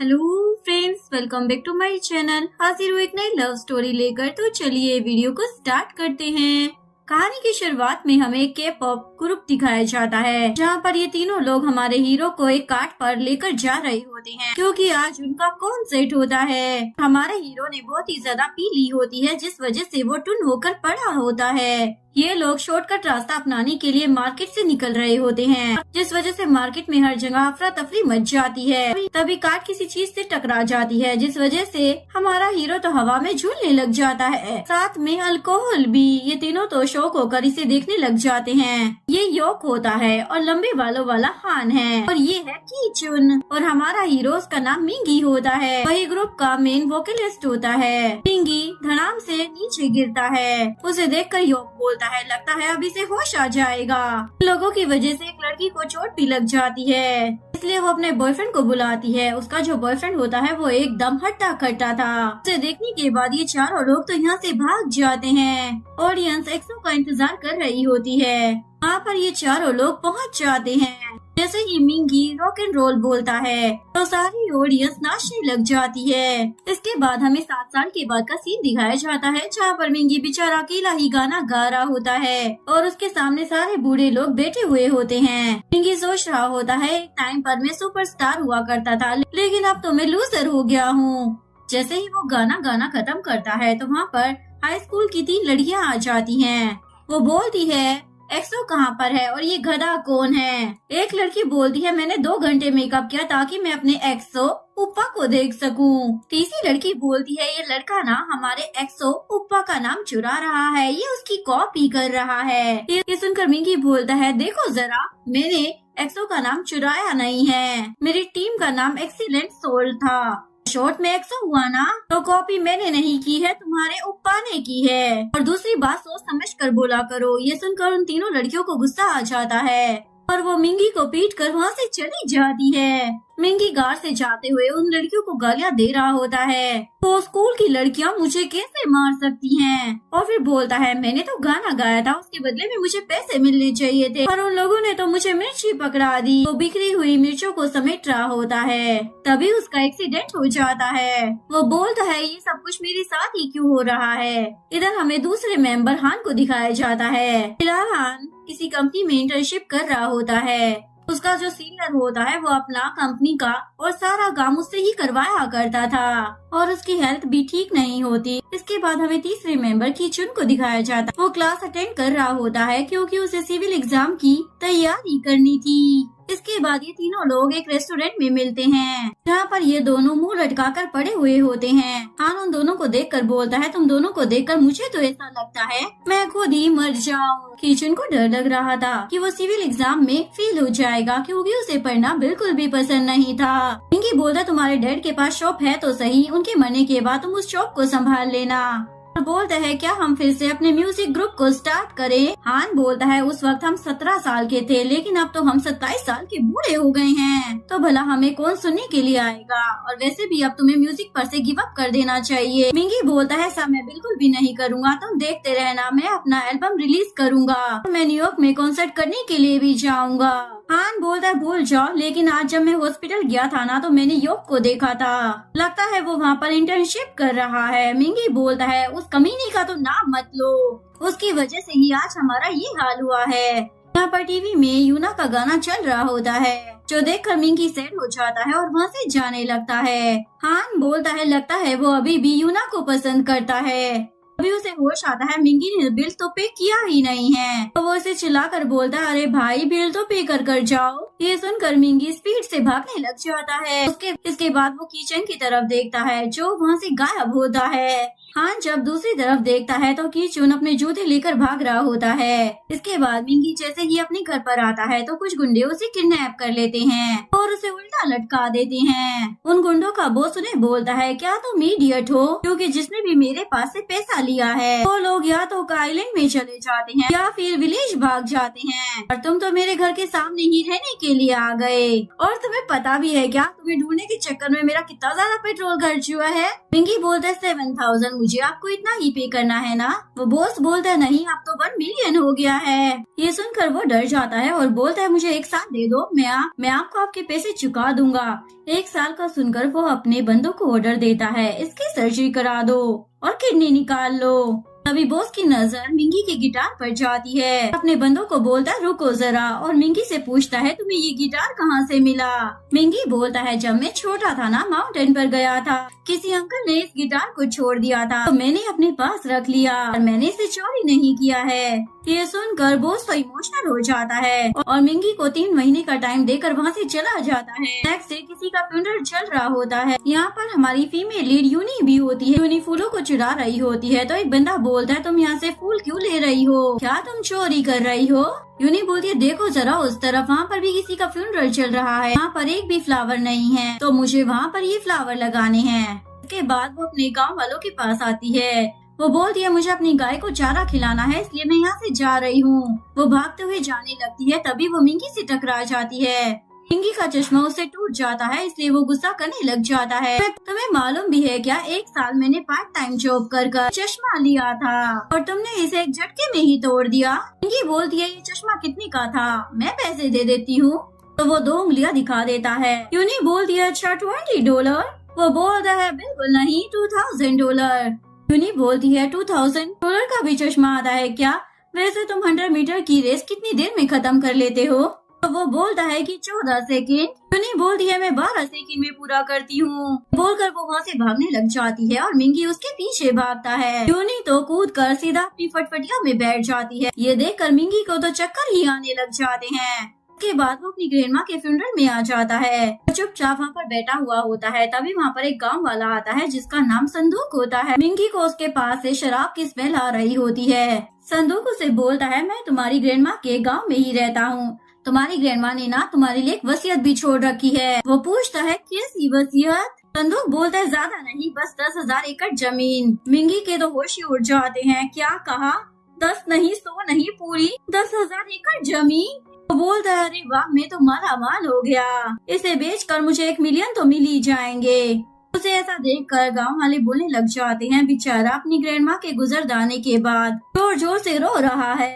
Hello friends, welcome back to my channel. हाजिर हूँ एक नई लव स्टोरी लेकर। तो चलिए वीडियो को स्टार्ट करते हैं। कहानी की शुरुआत में हमें एक के पॉप ग्रुप दिखाया जाता है, जहाँ पर ये तीनों लोग हमारे हीरो को एक कार्ट पर लेकर जा रहे होते हैं, क्योंकि आज उनका कॉन्सर्ट होता है। हमारे हीरो ने बहुत ही ज्यादा पी ली होती है, जिस वजह से वो टुन होकर पड़ा होता है। ये लोग शॉर्टकट रास्ता अपनाने के लिए मार्केट से निकल रहे होते हैं, जिस वजह से मार्केट में हर जगह अफरा तफरी मच जाती है। तभी कार किसी चीज से टकरा जाती है, जिस वजह से हमारा हीरो तो हवा में झूलने लग जाता है, साथ में अल्कोहल भी। ये तीनों तो शौक होकर इसे देखने लग जाते हैं। ये योक होता है और लंबे बालों वाला हान है, और ये है कीचुन। और हमारा हीरो, उसका नाम मिंगी होता है। वही ग्रुप का मेन वोकलिस्ट होता है। मिंगी धड़ाम से नीचे गिरता है। उसे देखकर योक बोलता है, लगता है अभी से होश आ जाएगा। लोगों की वजह से एक लड़की को चोट भी लग जाती है, इसलिए वो अपने बॉयफ्रेंड को बुलाती है। उसका जो बॉयफ्रेंड होता है वो एकदम हट्टा कट्टा था। उसे देखने के बाद ये चारों लोग तो यहाँ से भाग जाते हैं। ऑडियंस एक्सो का इंतजार कर रही होती है। वहाँ पर ये चारों लोग पहुँच जाते हैं। जैसे ही मिंगी रॉक एंड रोल बोलता है तो सारी ऑडियंस नाचने लग जाती है। इसके बाद हमें 7 साल के बाद का सीन दिखाया जाता है, जहाँ पर मिंगी बेचारा अकेला ही गाना गा रहा होता है और उसके सामने सारे बूढ़े लोग बैठे हुए होते हैं। मिंगी सोच रहा होता है, एक टाइम पर मैं सुपरस्टार हुआ करता था, लेकिन अब तो मैं लूजर हो गया हूँ। जैसे ही वो गाना खत्म करता है तो वहाँ पर हाई स्कूल की 3 लड़कियाँ आ जाती हैं। वो बोलती है, एक्सो कहाँ पर है और ये गधा कौन है? एक लड़की बोलती है, मैंने 2 घंटे मेकअप किया ताकि मैं अपने एक्सो उप्पा को देख सकूं। तीसरी लड़की बोलती है, ये लड़का ना हमारे एक्सो उप्पा का नाम चुरा रहा है, ये उसकी कॉपी कर रहा है। ये सुनकर मिंगी बोलता है, देखो जरा, मैंने एक्सो का नाम चुराया नहीं है, मेरी टीम का नाम एक्सीलेंट सोल था। शॉर्ट में एक्सो हुआ ना, तो कॉपी मैंने नहीं की है, तुम्हारे उप्पा ने की है। और दूसरी बात सोच समझ कर बोला करो। ये सुनकर उन तीनों लड़कियों को गुस्सा आ जाता है और वो मिंगी को पीट कर वहाँ से चली जाती है। मिंगी गार से जाते हुए उन लड़कियों को गालियाँ दे रहा होता है। तो स्कूल की लड़कियाँ मुझे कैसे मार सकती हैं? और फिर बोलता है, मैंने तो गाना गाया था, उसके बदले में मुझे पैसे मिलने चाहिए थे, और उन लोगों ने तो मुझे मिर्ची पकड़ा दी। वो बिखरी हुई मिर्चों को समेट रहा होता है। तभी उसका एक्सीडेंट हो जाता है। वो बोलता है, ये सब कुछ मेरे साथ ही क्यों हो रहा है? इधर हमें दूसरे मेंबर हान को दिखाया जाता है। फिलहाल हान किसी कंपनी में इंटर्नशिप कर रहा होता है। उसका जो सीनियर होता है वो अपना कंपनी का और सारा काम उससे ही करवाया करता था, और उसकी हेल्थ भी ठीक नहीं होती। इसके बाद हमें तीसरे मेंबर कीचुन को दिखाया जाता है। वो क्लास अटेंड कर रहा होता है क्योंकि उसे सिविल एग्जाम की तैयारी करनी थी। इसके बाद ये तीनों लोग एक रेस्टोरेंट में मिलते हैं, जहाँ पर ये दोनों मुंह लटकाकर पड़े हुए होते हैं। हान उन दोनों को देखकर बोलता है, तुम दोनों को देखकर मुझे तो ऐसा लगता है मैं खुद ही मर जाऊँ। कीचुन को डर लग रहा था कि वो सिविल एग्जाम में फेल हो जाएगा, क्योंकि उसे पढ़ना बिल्कुल भी पसंद नहीं था। मिंगी बोलता, तुम्हारे डैड के पास शॉप है तो सही, उनके मरने के बाद तुम उस शॉप को संभाल लेना। बोलता है, क्या हम फिर से अपने म्यूजिक ग्रुप को स्टार्ट करें? हान बोलता है, उस वक्त हम 17 साल के थे, लेकिन अब तो हम 27 साल के बूढ़े हो गए हैं, तो भला हमें कौन सुनने के लिए आएगा? और वैसे भी अब तुम्हें म्यूजिक पर से गिव अप कर देना चाहिए। मिंगी बोलता है, ऐसा मैं बिल्कुल भी नहीं करूँगा, तुम देखते रहना, मैं अपना एल्बम रिलीज करूँगा, मैं न्यूयॉर्क में कॉन्सर्ट करने के लिए भी जाऊँगा। हान बोलता है, भूल जाओ, लेकिन आज जब मैं हॉस्पिटल गया था ना, तो मैंने योक को देखा था, लगता है वो वहाँ पर इंटर्नशिप कर रहा है। मिंगी बोलता है, उस कमीनी का तो नाम मत लो, उसकी वजह से ही आज हमारा ये हाल हुआ है। यहाँ पर टीवी में यूना का गाना चल रहा होता है, जो देखकर मिंगी सैड हो जाता है और वहाँ से जाने लगता है। हान बोलता है, लगता है वो अभी भी यूना को पसंद करता है। अभी उसे होश आता है, मिंगी ने बिल तो पे किया ही नहीं है। तो वो उसे चिल्लाकर बोलता है, अरे भाई, बिल तो पे कर जाओ। ये सुनकर मिंगी स्पीड से भागने लग जाता है। इसके बाद वो किचन की तरफ देखता है, जो वहाँ से गायब होता है। हान जब दूसरी तरफ देखता है तो कीचुन अपने जूते लेकर भाग रहा होता है। इसके बाद मिंगी जैसे ही अपने घर पर आता है तो कुछ गुंडे उसे किडनैप कर लेते हैं और उसे उल्टा लटका देते हैं। उन गुंडों का बॉस उन्हें बोलता है, क्या तुम इडियट हो? क्योंकि जिसने भी मेरे पास से पैसा लिया है वो लोग या तो आइलैंड में चले जाते हैं या फिर विलेज भाग जाते हैं, और तुम तो मेरे घर के सामने ही रहने के लिए आ गए। और तुम्हें पता भी है क्या, तुम्हें ढूंढने के चक्कर में मेरा कितना ज्यादा पेट्रोल खर्च हुआ है? मिंगी बोलता है, 7,000, मुझे आपको इतना ही पे करना है ना? वो बॉस बोलता है, नहीं, अब तो 1 मिलियन हो गया है। ये सुनकर वो डर जाता है और बोलता है, मुझे एक साथ दे दो, मैं आपको आपके पैसे चुका दूंगा। 1 साल का सुनकर वो अपने बंदों को ऑर्डर देता है, इसकी सर्जरी करा दो और किडनी निकाल लो। तभी बॉस की नजर मिंगी के गिटार पर जाती है। अपने बंदों को बोलता है रुको जरा, और मिंगी से पूछता है तुम्हें ये गिटार कहाँ से मिला। मिंगी बोलता है जब मैं छोटा था ना, माउंटेन पर गया था, किसी अंकल ने इस गिटार को छोड़ दिया था तो मैंने अपने पास रख लिया और मैंने इसे चोरी नहीं किया है। ये सुनकर बॉस तो इमोशनल हो जाता है और मिंगी को 3 महीने का टाइम देकर वहाँ से चला जाता है। नेक्स्ट डे किसी का फ्यूनरल चल रहा होता है। यहाँ पर हमारी फीमेल लीड यूनी भी होती है। यूनी फूलों को चुरा रही होती है तो एक बंदा बोलता है तुम यहाँ से फूल क्यों ले रही हो, क्या तुम चोरी कर रही हो। यूनी बोलती है देखो जरा उस तरफ, वहाँ पर भी किसी का फ्यूनरल चल रहा है, वहाँ पर एक भी फ्लावर नहीं है तो मुझे वहाँ पर ये फ्लावर लगाने हैं। उसके बाद वो अपने गाँव वालों के पास आती है। वो बोलती है मुझे अपनी गाय को चारा खिलाना है इसलिए मैं यहाँ से जा रही हूँ। वो भागते हुए जाने लगती है, तभी वो मिंगी से टकरा जाती है। मिंगी का चश्मा उससे टूट जाता है इसलिए वो गुस्सा करने लग जाता है। तुम्हें मालूम भी है क्या, 1 साल मैंने पार्ट टाइम जॉब कर चश्मा लिया था और तुमने इसे एक झटके में ही तोड़ दिया। मिंगी बोलती है ये चश्मा कितने का था, मैं पैसे दे देती हूँ। तो वो 2 उंगलियाँ दिखा देता है। यूनी बोलती है अच्छा $20। वो बोलता है बिल्कुल नहीं, $2000। यूनी बोलती है $2000 का भी चश्मा आता है क्या, वैसे तुम 100 मीटर की रेस कितनी देर में खत्म कर लेते हो। तो वो बोलता है कि 14 सेकेंड। यूनी बोलती है मैं 12 सेकेंड में पूरा करती हूँ। बोलकर वो वहाँ से भागने लग जाती है और मिंगी उसके पीछे भागता है। यूनी तो कूद कर सीधा अपनी फटफटिया में बैठ जाती है। ये देखकर मिंगी को तो चक्कर ही आने लग जाते हैं। उसके बाद वो अपनी ग्रैंडमा के फ्यूनरल में आ जाता है। चुपचाप वहाँ पर बैठा हुआ होता है। तभी वहाँ पर एक गांव वाला आता है जिसका नाम संदूक होता है। मिंगी को उसके पास से शराब की स्मेल आ रही होती है। संदूक उसे बोलता है मैं तुम्हारी ग्रैंडमा के गांव में ही रहता हूँ, तुम्हारी ग्रैंडमा ने ना तुम्हारे लिए एक वसीयत भी छोड़ रखी है। वो पूछता है कैसी वसीयत। संदूक बोलता है ज्यादा नहीं, बस 10,000 एकड़ जमीन। मिंगी के तो होश ही उड़ जाते हैं। क्या कहा, 10 नहीं 100 नहीं, पूरी 10,000 एकड़ जमीन। वो बोलता है अरे वाह, मैं तो माला माल हो गया, इसे बेचकर मुझे 1 मिलियन तो मिल ही जाएंगे। उसे ऐसा देखकर गांव वाले बोलने लग जाते हैं बेचारा अपनी ग्रैंडमा के गुजर जाने के बाद जोर जोर से रो रहा है।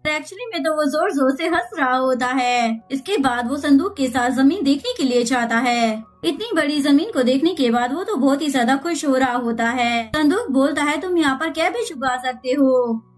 एक्चुअली में तो वो जोर जोर से हंस रहा होता है। इसके बाद वो संदूक के साथ जमीन देखने के लिए जाता है। इतनी बड़ी जमीन को देखने के बाद वो तो बहुत ही ज्यादा खुश हो रहा होता है। संदूक बोलता है तुम यहाँ पर कैबेज उगा सकते हो।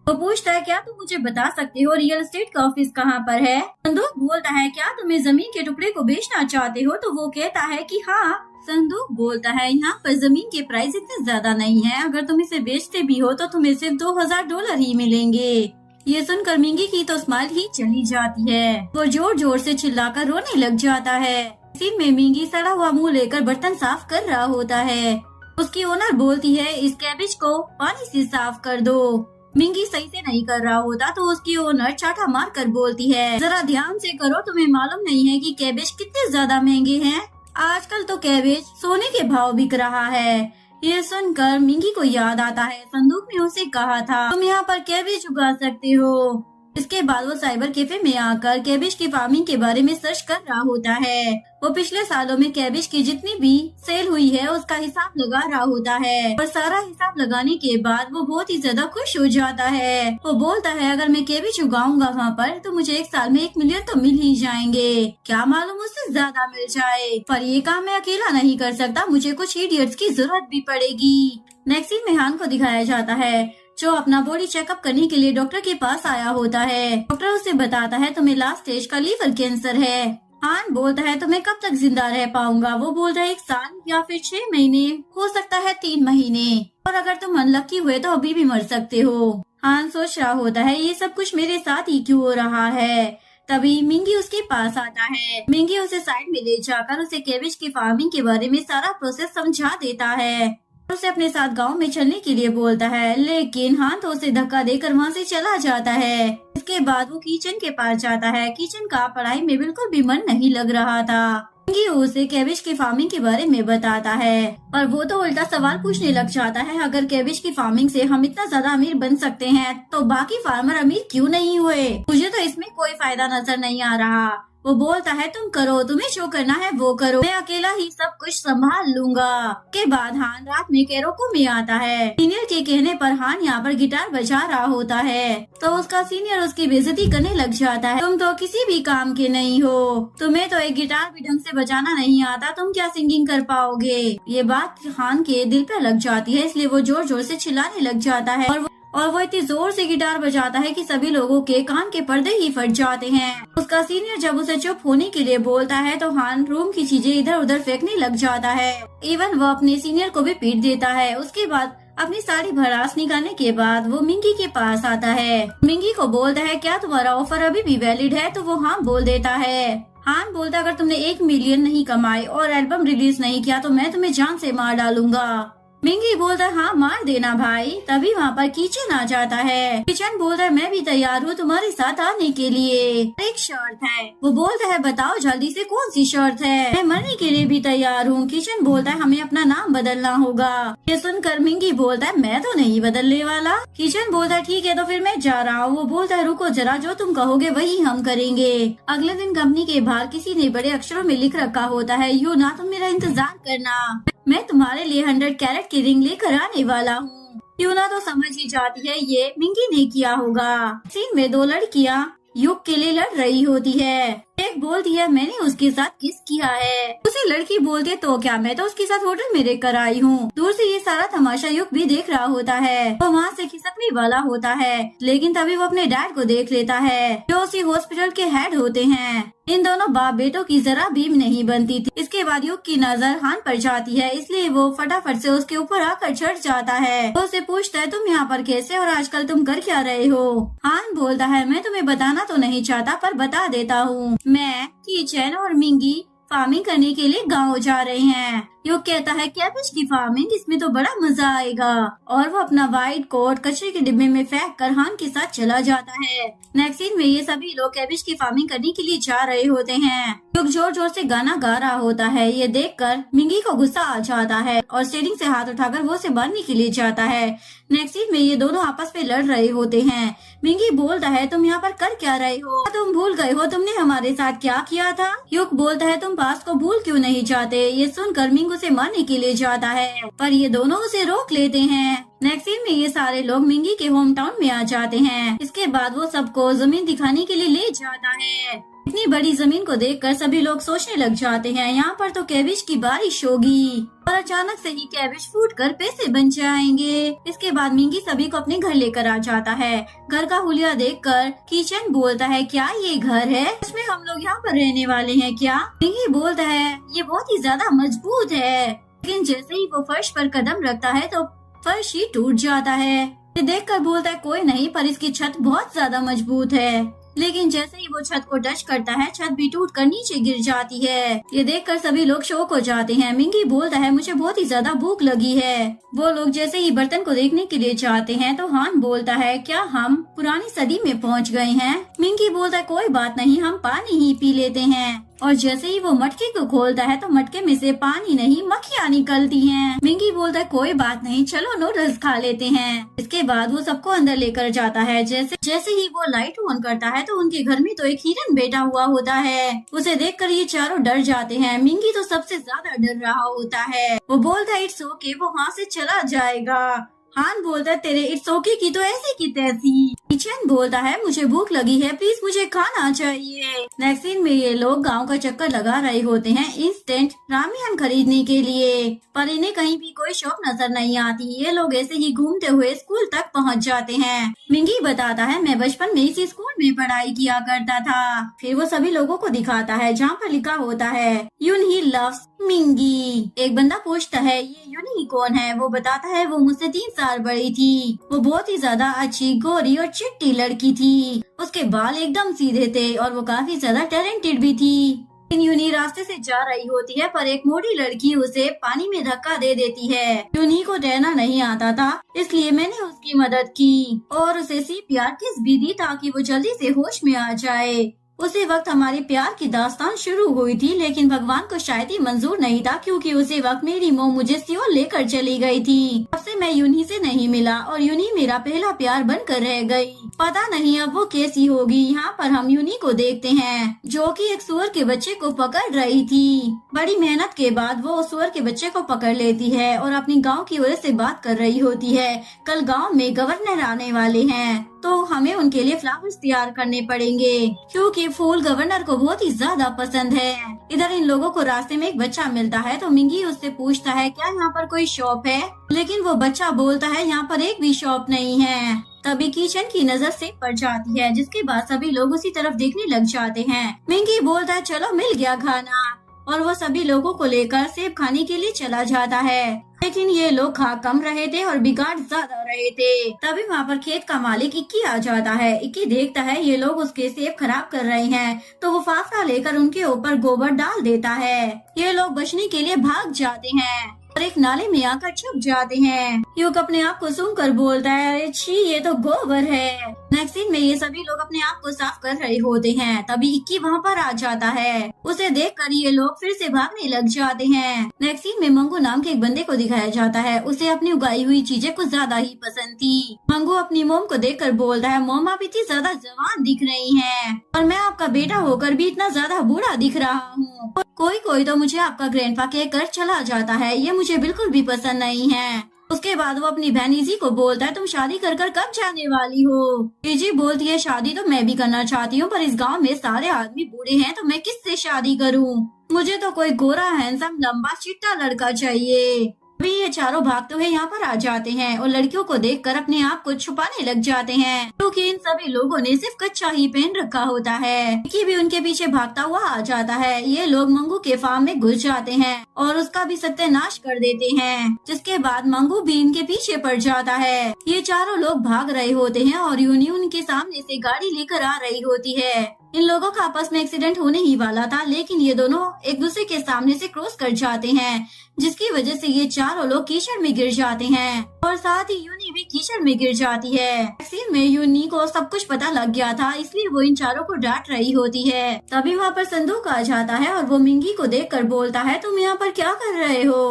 वो पूछता है क्या तुम मुझे बता सकते हो रियल एस्टेट का ऑफिस कहाँ पर है। संदूक बोलता है क्या तुम्हें जमीन के टुकड़े को बेचना चाहते हो। तो वो कहता है कि हाँ। संदूक बोलता है यहाँ पर जमीन के प्राइस इतने ज्यादा नहीं है, अगर तुम इसे बेचते भी हो तो तुम्हें सिर्फ $2000 ही मिलेंगे। ये सुनकर मिंगी की तो स्माइल ही चली जाती है। वो जोर जोर से चिल्लाकर रोने लग जाता है। इसी में मिंगी सड़ा हुआ मुंह लेकर बर्तन साफ कर रहा होता है। उसकी ओनर बोलती है इस कैबेज को पानी से साफ कर दो। मिंगी सही से नहीं कर रहा होता तो उसकी ओनर चाटा मार कर बोलती है जरा ध्यान से करो, तुम्हें मालूम नहीं है कि कैबेज कितने ज्यादा महंगे हैं। आजकल तो कैबेज सोने के भाव बिक रहा है। ये सुनकर मिंगी को याद आता है संदूक ने उसे कहा था तुम यहाँ पर कैबेज उगा सकते हो। इसके बाद वो साइबर कैफे में आकर कैबेज की फार्मिंग के बारे में सर्च कर रहा होता है। वो पिछले सालों में कैबेज की जितनी भी सेल हुई है उसका हिसाब लगा रहा होता है और सारा हिसाब लगाने के बाद वो बहुत ही ज्यादा खुश हो जाता है। वो बोलता है अगर मैं कैबेज उगाऊंगा वहाँ पर तो मुझे 1 साल में 1 मिलियन तो मिल ही जाएंगे, क्या मालूम उससे ज्यादा मिल जाए। पर ये काम मैं अकेला नहीं कर सकता, मुझे कुछ इडियट्स की जरूरत भी पड़ेगी। नेक्स्ट सीन में हान को दिखाया जाता है जो अपना बॉडी चेकअप करने के लिए डॉक्टर के पास आया होता है। डॉक्टर उसे बताता है तुम्हें लास्ट स्टेज का लीवर कैंसर है। हान बोलता है तो मैं कब तक जिंदा रह पाऊंगा। वो बोलता है 1 साल या फिर 6 महीने, हो सकता है 3 महीने, और अगर तुम अनलकी हुए तो अभी भी मर सकते हो। हान सोच रहा होता है ये सब कुछ मेरे साथ ही क्यों हो रहा है। तभी मिंगी उसके पास आता है। मिंगी उसे साइड में ले जाकर उसे कैबेज की फार्मिंग के बारे में सारा प्रोसेस समझा देता है। उसे अपने साथ गांव में चलने के लिए बोलता है, लेकिन हान तो उसे धक्का देकर वहाँ से चला जाता है। इसके बाद वो किचन के पास जाता है। किचन का पढ़ाई में बिल्कुल भी मन नहीं लग रहा था। मिंगी उसे कैबेज की फार्मिंग के बारे में बताता है और वो तो उल्टा सवाल पूछने लग जाता है अगर कैबेज की फार्मिंग से हम इतना ज्यादा अमीर बन सकते हैं तो बाकी फार्मर अमीर क्यों नहीं हुए। मुझे तो इसमें कोई फायदा नजर नहीं आ रहा। वो बोलता है तुम करो, तुम्हें जो करना है वो करो, मैं अकेला ही सब कुछ संभाल लूंगा। के बाद हान रात में केरोको में आता है। सीनियर के कहने पर हान यहाँ पर गिटार बजा रहा होता है तो उसका सीनियर उसकी बेइज्जती करने लग जाता है। तुम तो किसी भी काम के नहीं हो, तुम्हें तो एक गिटार भी ढंग से बजाना नहीं आता, तुम क्या सिंगिंग कर पाओगे। ये बात हान के दिल पे लग जाती है, इसलिए वो जोर जोर से चिल्लाने लग जाता है और वो इतनी जोर से गिटार बजाता है कि सभी लोगों के कान के पर्दे ही फट जाते हैं। उसका सीनियर जब उसे चुप होने के लिए बोलता है तो हान रूम की चीजें इधर उधर फेंकने लग जाता है। इवन वो अपने सीनियर को भी पीट देता है। उसके बाद अपनी सारी भड़ास निकालने के बाद वो मिंगी के पास आता है। मिंगी को बोलता है क्या तुम्हारा ऑफर अभी भी वैलिड है, तो वो हाँ बोल देता है। हान बोलता है अगर तुमने 1 मिलियन नहीं कमाए और एल्बम रिलीज नहीं किया तो मैं तुम्हें जान से मार डालूंगा। मिंगी बोलता है हाँ मार देना भाई। तभी वहाँ पर किचन आ जाता है। किचन बोलता है मैं भी तैयार हूँ तुम्हारे साथ आने के लिए, एक शर्त है। वो बोलता है बताओ जल्दी से कौन सी शर्त है। मैं मरने के लिए भी तैयार हूँ। किचन बोलता है हमें अपना नाम बदलना होगा। ये सुनकर मिंगी बोलता है मैं तो नहीं बदलने वाला। किचन बोलता है ठीक है तो फिर मैं जा रहा हूँ। वो बोलता है रुको जरा, जो तुम कहोगे वही हम करेंगे। अगले दिन कंपनी के बाहर किसी ने बड़े अक्षरों में लिख रखा होता है यू ना तुम मेरा इंतजार करना, मैं तुम्हारे लिए 100 कैरेट की रिंग लेकर आने वाला हूँ। यूना तो समझ ही जाती है ये मिंगी ने किया होगा। सीन में 2 लड़कियाँ युग के लिए लड़ रही होती है। एक बोलती है मैंने उसके साथ किस किया है। दूसरी लड़की बोलती है तो क्या, मैं तो उसके साथ होटल में रहकर आई हूँ। दूर से ये सारा तमाशा युग भी देख रहा होता है। वो वहाँ से खिसकने वाला होता है लेकिन तभी वो अपने डैड को देख लेता है जो उसी हॉस्पिटल के हेड होते हैं। इन दोनों बाप बेटों की जरा भी नहीं बनती थी। इसके बाद युग की नजर हान पर जाती है, इसलिए वो फटाफट से उसके ऊपर आकर चढ़ जाता है। वो उसे पूछता है तुम यहाँ पर कैसे और आजकल तुम कर क्या रहे हो। हान बोलता है मैं तुम्हें बताना तो नहीं चाहता पर बता देता हूँ, मैं किचन और मिंगी फार्मिंग करने के लिए गांव जा रहे हैं। युग कहता है कैबेज की फार्मिंग, इसमें तो बड़ा मजा आएगा। और वो अपना व्हाइट कोट कचरे के डिब्बे में फेंक कर हान के साथ चला जाता है। नेक्स्ट सीन में ये सभी लोग कैबेज की फार्मिंग करने के लिए जा रहे होते हैं। युग जोर जोर से गाना गा रहा होता है। ये देखकर मिंगी को गुस्सा आ जाता है और स्टेरिंग से हाथ उठाकर वो उसे मारने के लिए जाता है। नेक्स्ट सीन में ये दोनों आपस में लड़ रहे होते हैं। मिंगी बोलता है तुम यहाँ पर कर क्या रहे हो, तुम भूल गए हो तुमने हमारे साथ क्या किया था। युग बोलता है तुम पास्ट को भूल क्यों नहीं चाहते। ये सुनकर मिंग उसे मारने के लिए जाता है पर ये दोनों उसे रोक लेते हैं। नेक्स्ट सीन में ये सारे लोग मिंगी के होम टाउन में आ जाते हैं। इसके बाद वो सबको जमीन दिखाने के लिए ले जाता है। इतनी बड़ी जमीन को देखकर सभी लोग सोचने लग जाते हैं यहाँ पर तो कैबेज की बारिश होगी और अचानक से ही कैबेज फूटकर पैसे बन जाएंगे। इसके बाद मिंगी सभी को अपने घर लेकर आ जाता है। घर का हुलिया देखकर किचन बोलता है क्या ये घर है, इसमें हम लोग यहाँ पर रहने वाले हैं क्या। मिंगी बोलता है ये बहुत ही ज्यादा मजबूत है, लेकिन जैसे ही वो फर्श पर कदम रखता है तो फर्श ही टूट जाता है। ये देखकर बोलता है कोई नहीं पर इसकी छत बहुत ज्यादा मजबूत है। लेकिन जैसे ही वो छत को टच करता है छत भी टूटकर नीचे गिर जाती है। ये देखकर सभी लोग शॉक हो जाते हैं। मिंगी बोलता है मुझे बहुत ही ज्यादा भूख लगी है। वो लोग जैसे ही बर्तन को देखने के लिए जाते हैं तो हान बोलता है क्या हम पुरानी सदी में पहुंच गए हैं। मिंगी बोलता है कोई बात नहीं, हम पानी ही पी लेते हैं। और जैसे ही वो मटके को खोलता है तो मटके में से पानी नहीं मक्खियाँ निकलती हैं। मिंगी बोलता है कोई बात नहीं, चलो नूडल्स खा लेते हैं। इसके बाद वो सबको अंदर लेकर जाता है। जैसे ही वो लाइट ऑन करता है तो उनके घर में तो एक हिरन बैठा हुआ होता है। उसे देखकर ये चारों डर जाते हैं। मिंगी तो सबसे ज्यादा डर रहा होता है। वो बोलता है इट्स ओके, वो वहाँ से चला जाएगा। हान बोलता है तेरे इट्स ओके की तो ऐसी की तैसी। किचन बोलता है मुझे भूख लगी है, प्लीज मुझे खाना चाहिए। नेक्स्ट सीन में ये लोग गांव का चक्कर लगा रहे होते हैं इंस्टेंट रामेन खरीदने के लिए, पर इन्हें कहीं भी कोई शॉप नजर नहीं आती। ये लोग ऐसे ही घूमते हुए स्कूल तक पहुंच जाते हैं। मिंगी बताता है मैं बचपन में इसी स्कूल में पढ़ाई किया करता था। फिर वो सभी लोगों को दिखाता है जहाँ पर लिखा होता है यून ही लव्स मिंगी। एक बंदा पूछता है ये यूनी कौन है। वो बताता है वो मुझसे 3 साल बड़ी थी। वो बहुत ही ज्यादा अच्छी गोरी और चिट्टी लड़की थी। उसके बाल एकदम सीधे थे और वो काफी ज्यादा टैलेंटेड भी थी। यूनी रास्ते से जा रही होती है पर एक मोटी लड़की उसे पानी में धक्का दे देती है। यूनी को तैरना नहीं आता था इसलिए मैंने उसकी मदद की और उसे CPR किस भी दी ताकि वो जल्दी से होश में आ जाए। उसी वक्त हमारी प्यार की दास्तान शुरू हुई थी, लेकिन भगवान को शायद ही मंजूर नहीं था, क्योंकि उसी वक्त मेरी मोम मुझे सियोल लेकर चली गई थी। तब से मैं यूनी से नहीं मिला और यूनी मेरा पहला प्यार बनकर रह गई। पता नहीं अब वो कैसी होगी। यहाँ पर हम यूनी को देखते हैं, जो कि एक सुअर के बच्चे को पकड़ रही थी। बड़ी मेहनत के बाद वो सुअर के बच्चे को पकड़ लेती है और अपनी गाँव की औरत से बात कर रही होती है। कल गाँव में गवर्नर आने वाले हैं, तो हमें उनके लिए फ्लावर्स तैयार करने पड़ेंगे, क्योंकि फूल गवर्नर को बहुत ही ज्यादा पसंद है। इधर इन लोगों को रास्ते में एक बच्चा मिलता है, तो मिंगी उससे पूछता है क्या यहाँ पर कोई शॉप है, लेकिन वो बच्चा बोलता है यहाँ पर एक भी शॉप नहीं है। तभी किचन की नजर सेब पर जाती है, जिसके बाद सभी लोग उसी तरफ देखने लग जाते हैं। मिंगी बोलता है चलो मिल गया खाना, और वो सभी लोगों को लेकर सेब खाने के लिए चला जाता है। लेकिन ये लोग खा कम रहे थे और बिगाड़ ज्यादा रहे थे। तभी वहाँ पर खेत का मालिक इक्की आ जाता है। इक्की देखता है ये लोग उसके सेब खराब कर रहे हैं, तो वो फाफड़ा लेकर उनके ऊपर गोबर डाल देता है। ये लोग बचने के लिए भाग जाते हैं और एक नाले में आकर छुप जाते हैं। युग अपने आप को सूंघ कर बोलता है अरे छी ये तो गोबर है। नेक्स्ट सीन में ये सभी लोग अपने आप को साफ कर रहे होते हैं। तभी इक्की वहाँ पर आ जाता है। उसे देखकर ये लोग फिर से भागने लग जाते हैं। नेक्स्ट सीन में मंगू नाम के एक बंदे को दिखाया जाता है। उसे अपनी उगाई हुई चीजें कुछ ज्यादा ही पसंद थी। मंगू अपनी मोम को देखकर बोलता है मोम आप इतनी ज्यादा जवान दिख रही हैं और मैं आपका बेटा होकर भी इतना ज्यादा बूढ़ा दिख रहा हूँ। कोई तो मुझे आपका ग्रैंडपा कहकर चला जाता है, ये मुझे बिल्कुल भी पसंद नहीं है। उसके बाद वो अपनी बहन इजी को बोलता है तुम शादी कर कब जाने वाली हो। इजी बोलती है शादी तो मैं भी करना चाहती हूँ, पर इस गांव में सारे आदमी बूढ़े हैं, तो मैं किससे शादी करूँ। मुझे तो कोई गोरा हैंडसम लंबा चिट्टा लड़का चाहिए। अभी ये चारों भागते हुए यहाँ पर आ जाते हैं और लड़कियों को देखकर अपने आप को छुपाने लग जाते हैं, क्योंकि इन सभी लोगों ने सिर्फ कच्चा ही पहन रखा होता है। कि भी उनके पीछे भागता हुआ आ जाता है। ये लोग मंगू के फार्म में घुस जाते हैं और उसका भी सत्यानाश कर देते हैं, जिसके बाद मंगू भी इनके पीछे पड़ जाता है। ये चारों लोग भाग रहे होते हैं और यूनी उनके सामने से गाड़ी लेकर आ रही होती है। इन लोगों का आपस में एक्सीडेंट होने ही वाला था, लेकिन ये दोनों एक दूसरे के सामने से क्रॉस कर जाते हैं, जिसकी वजह से ये चारों लोग कीचड़ में गिर जाते हैं और साथ ही यूनी भी कीचड़ में गिर जाती है। वैक्सीन में यूनी को सब कुछ पता लग गया था, इसलिए वो इन चारों को डांट रही होती है। तभी वहाँ पर संदूक आ जाता है और वो मिंगी को देखकर बोलता है तुम यहाँ पर क्या कर रहे हो।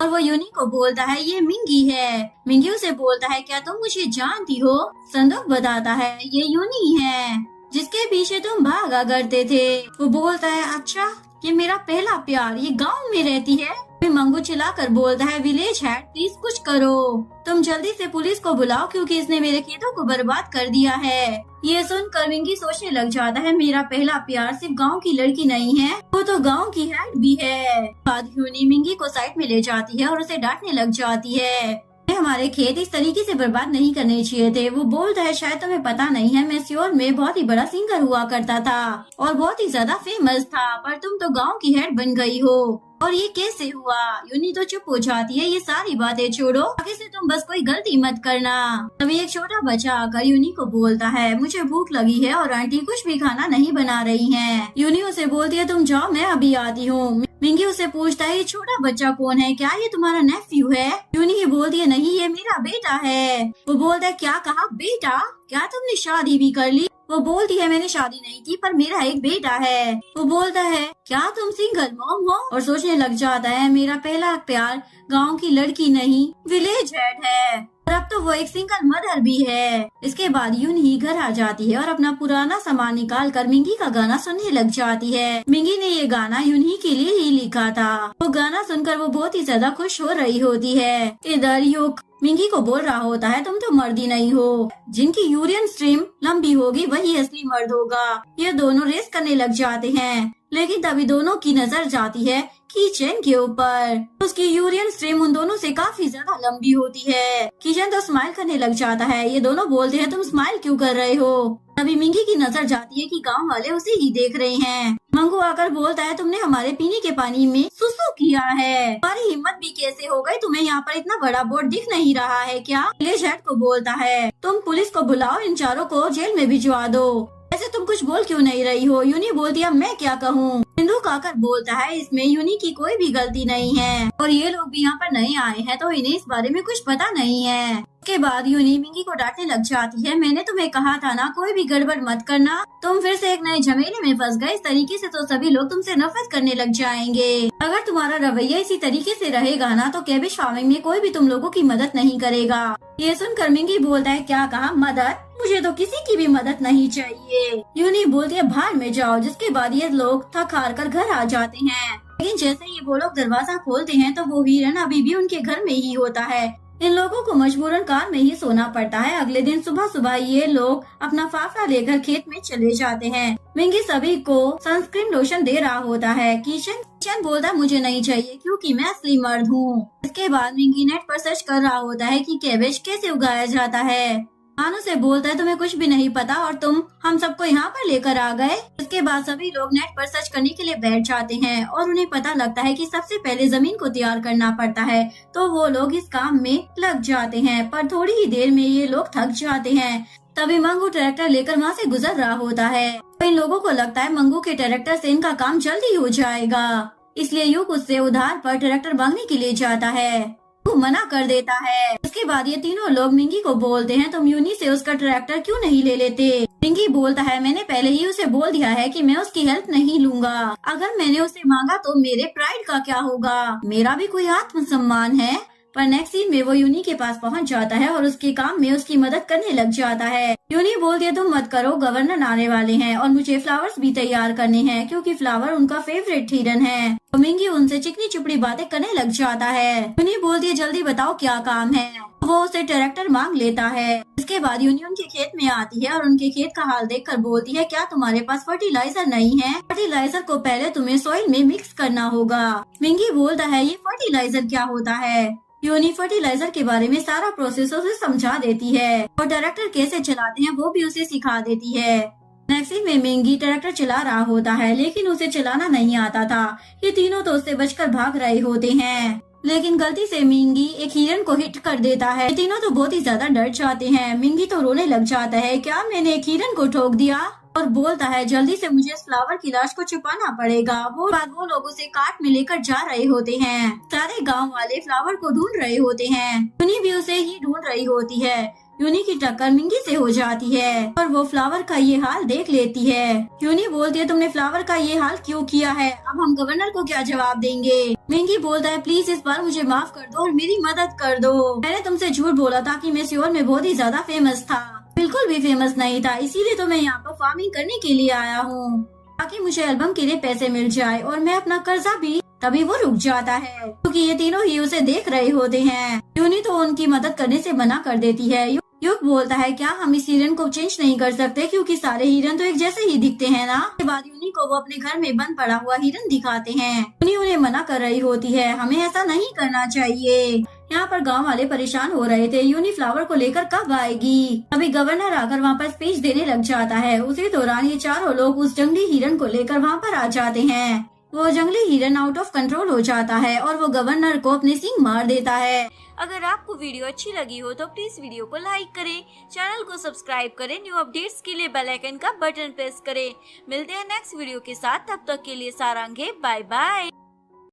और वो यूनी को बोलता है ये मिंगी है। मिंगी उसे बोलता है क्या तुम मुझे जानती हो। संदूक बताता है ये यूनी है, जिसके पीछे तुम भागा करते थे। वो बोलता है अच्छा ये मेरा पहला प्यार, ये गांव में रहती है। फिर मंगू चिल्लाकर बोलता है विलेज हेड प्लीज कुछ करो, तुम जल्दी से पुलिस को बुलाओ क्योंकि इसने मेरे खेतों को बर्बाद कर दिया है। ये सुनकर मिंगी सोचने लग जाता है मेरा पहला प्यार सिर्फ गांव की लड़की नहीं है, वो तो गांव की हेड भी है। बाद यूनी मिंगी को साइड में ले जाती है और उसे डांटने लग जाती है हमारे खेत इस तरीके से बर्बाद नहीं करने चाहिए थे। वो बोलता है शायद तुम्हें पता नहीं है, मैं सियोल में बहुत ही बड़ा सिंगर हुआ करता था और बहुत ही ज्यादा फेमस था, पर तुम तो गांव की हेड बन गई हो और ये कैसे हुआ। यूनी तो चुप हो जाती है, ये सारी बातें छोड़ो, आगे से तुम बस कोई गलती मत करना। तभी एक छोटा बच्चा आकर यूनी को बोलता है मुझे भूख लगी है और आंटी कुछ भी खाना नहीं बना रही हैं। यूनी उसे बोलती है तुम जाओ मैं अभी आती हूँ। मिंगी उसे पूछता है ये छोटा बच्चा कौन है, क्या ये तुम्हारा नेफ्यू है। यूनी ही बोलती है नहीं ये मेरा बेटा है। वो बोलता है क्या कहा बेटा, क्या तुमने शादी भी कर ली। वो बोलती है मैंने शादी नहीं की पर मेरा एक बेटा है। वो बोलता है क्या तुम सिंगल मॉम हो, और सोचने लग जाता है मेरा पहला प्यार गांव की लड़की नहीं विलेज हेड है, और अब तो वो एक सिंगल मदर भी है। इसके बाद यूनी घर आ जाती है और अपना पुराना सामान निकाल कर मिंगी का गाना सुनने लग जाती है। मिंगी ने ये गाना यूनी के लिए ही लिखा था। वो गाना सुनकर वो बहुत ही ज्यादा खुश हो रही होती है। इधर युग मिंगी को बोल रहा होता है तुम तो मर्द ही नहीं हो, जिनकी यूरियन स्ट्रीम लंबी होगी वही असली मर्द होगा। ये दोनों रेस करने लग जाते हैं, लेकिन तभी दोनों की नजर जाती है किचन के ऊपर। उसकी यूरियन स्ट्रीम उन दोनों से काफी ज्यादा लंबी होती है। किचन तो स्माइल करने लग जाता है। ये दोनों बोलते हैं तुम स्माइल क्यों कर रहे हो। तभी मिंगी की नजर जाती है कि गांव वाले उसे ही देख रहे हैं। मंगू आकर बोलता है तुमने हमारे पीने के पानी में सुसु किया है, तुम्हारी हिम्मत भी कैसे हो गई, तुम्हें यहाँ पर इतना बड़ा बोर्ड दिख नहीं रहा है क्या। विलेज हेड को बोलता है तुम पुलिस को बुलाओ, इन चारों को जेल में भिजवा दो। ऐसे तुम कुछ बोल क्यों नहीं रही हो। यूनी बोलती है मैं क्या कहूँ। सिंधु आकर बोलता है इसमें यूनी की कोई भी गलती नहीं है और ये लोग भी यहाँ पर नए आए हैं तो इन्हें इस बारे में कुछ पता नहीं है। उसके बाद यूनी मिंगी को डांटने लग जाती है, मैंने तुम्हें कहा था ना कोई भी गड़बड़ मत करना, तुम फिर से एक नए झमेले में फंस गए। इस तरीके से तो सभी लोग तुमसे नफरत करने लग जाएंगे। अगर तुम्हारा रवैया इसी तरीके से रहेगा ना तो कैबिश फार्मिंग में कोई भी तुम लोगों की मदद नहीं करेगा। ये सुनकर मिंगी बोलता है, क्या कहा मदद? मुझे तो किसी की भी मदद नहीं चाहिए। यूनी बोलती है, बाहर में जाओ। जिसके बाद ये लोग थक हार कर घर आ जाते हैं। लेकिन जैसे ही वो लोग दरवाजा खोलते हैं तो वो हिरन अभी भी उनके घर में ही होता है। इन लोगों को मजबूरन कार में ही सोना पड़ता है। अगले दिन सुबह सुबह ये लोग अपना फाफड़ा लेकर खेत में चले जाते हैं। मिंगी सभी को सनस्क्रीन लोशन दे रहा होता है। किशन बोलता, मुझे नहीं चाहिए क्योंकि मैं असली मर्द हूँ। इसके बाद मिंगी नेट पर सर्च कर रहा होता है कि कैबेज कैसे उगाया जाता है। मानो से बोलता है, तुम्हें कुछ भी नहीं पता और तुम हम सबको यहाँ पर लेकर आ गए। इसके बाद सभी लोग नेट पर सर्च करने के लिए बैठ जाते हैं और उन्हें पता लगता है कि सबसे पहले जमीन को तैयार करना पड़ता है। तो वो लोग इस काम में लग जाते हैं, पर थोड़ी ही देर में ये लोग थक जाते हैं। तभी मंगू ट्रैक्टर लेकर वहाँ से गुजर रहा होता है। तो इन लोगों को लगता है मंगू के ट्रैक्टर से इनका काम जल्दी हो जाएगा, इसलिए युग उससे उधार पर ट्रैक्टर मांगने के लिए जाता है। वो मना कर देता है। उसके बाद ये तीनों लोग मिंगी को बोलते हैं, तुम यूनी से उसका ट्रैक्टर क्यों नहीं ले लेते? मिंगी बोलता है, मैंने पहले ही उसे बोल दिया है कि मैं उसकी हेल्प नहीं लूंगा। अगर मैंने उसे मांगा तो मेरे प्राइड का क्या होगा? मेरा भी कोई आत्मसम्मान है। पर नेक्स्ट सीन में वो यूनी के पास पहुंच जाता है और उसके काम में उसकी मदद करने लग जाता है। यूनी बोलती है, तुम मत करो, गवर्नर आने वाले हैं और मुझे फ्लावर्स भी तैयार करने हैं क्योंकि फ्लावर उनका फेवरेट हिरन है। तो मिंगी उनसे चिकनी चुपड़ी बातें करने लग जाता है। यूनी बोलती है, जल्दी बताओ क्या काम है। वो उसे ट्रैक्टर मांग लेता है। इसके बाद यूनी उनके खेत में आती है और उनके खेत का हाल देखकर बोलती है, क्या तुम्हारे पास फर्टिलाइजर नहीं है? फर्टिलाइजर को पहले तुम्हें सॉइल में मिक्स करना होगा। मिंगी बोलता है, ये फर्टिलाइजर क्या होता है? यूनी फर्टिलाइजर के बारे में सारा प्रोसेस उसे समझा देती है और ट्रैक्टर कैसे चलाते हैं वो भी उसे सिखा देती है। नेक्स्ट सीन में मिंगी ट्रैक्टर चला रहा होता है लेकिन उसे चलाना नहीं आता था। ये तीनों तो उससे बचकर भाग रहे होते हैं, लेकिन गलती से मिंगी एक हिरन को हिट कर देता है। ये तीनों तो बहुत ही ज्यादा डर जाते हैं। मिंगी तो रोने लग जाता है, क्या मैंने एक हिरन को ठोक दिया? और बोलता है, जल्दी से मुझे इस फ्लावर की लाश को छुपाना पड़ेगा। वो लोग उसे काट में लेकर जा रहे होते हैं। सारे गांव वाले फ्लावर को ढूंढ रहे होते हैं। यूनी भी उसे ही ढूंढ रही होती है। यूनी की टक्कर मिंगी से हो जाती है और वो फ्लावर का ये हाल देख लेती है। यूनी बोलती है, तुमने फ्लावर का ये हाल क्यों किया है? अब हम गवर्नर को क्या जवाब देंगे? मिंगी बोलता है, प्लीज इस बार मुझे माफ कर दो और मेरी मदद कर दो। मैंने तुमसे झूठ बोला था कि मैं सियोल में बहुत ही ज्यादा फेमस था। बिल्कुल भी फेमस नहीं था, इसीलिए तो मैं यहाँ पर फार्मिंग करने के लिए आया हूँ ताकि मुझे एल्बम के लिए पैसे मिल जाए और मैं अपना कर्जा भी। तभी वो रुक जाता है क्योंकि ये तीनों ही उसे देख रहे होते हैं। यूनी तो उनकी मदद करने से मना कर देती है। युग बोलता है, क्या हम इस हिरन को चेंज नहीं कर सकते क्योंकि सारे हिरन तो एक जैसे ही दिखते हैं ना? उसके बाद यूनी को वो अपने घर में बंद पड़ा हुआ हिरन दिखाते हैं। यूनी उन्हें मना कर रही होती है, हमें ऐसा नहीं करना चाहिए। यहाँ पर गांव वाले परेशान हो रहे थे, यूनी फ्लावर को लेकर कब आएगी? अभी गवर्नर आकर वहाँ पर स्पीच देने लग जाता है। उसी दौरान ये चारों लोग उस जंगली हिरन को लेकर वहाँ पर आ जाते हैं। वो जंगली हिरन आउट ऑफ कंट्रोल हो जाता है और वो गवर्नर को अपने सींग मार देता है। अगर आपको वीडियो अच्छी लगी हो तो प्लीज वीडियो को लाइक करें, चैनल को सब्सक्राइब करें, न्यू अपडेट्स के लिए बेल आइकन का बटन प्रेस करें। मिलते हैं नेक्स्ट वीडियो के साथ, तब तक के लिए सारांगे, बाय बाय।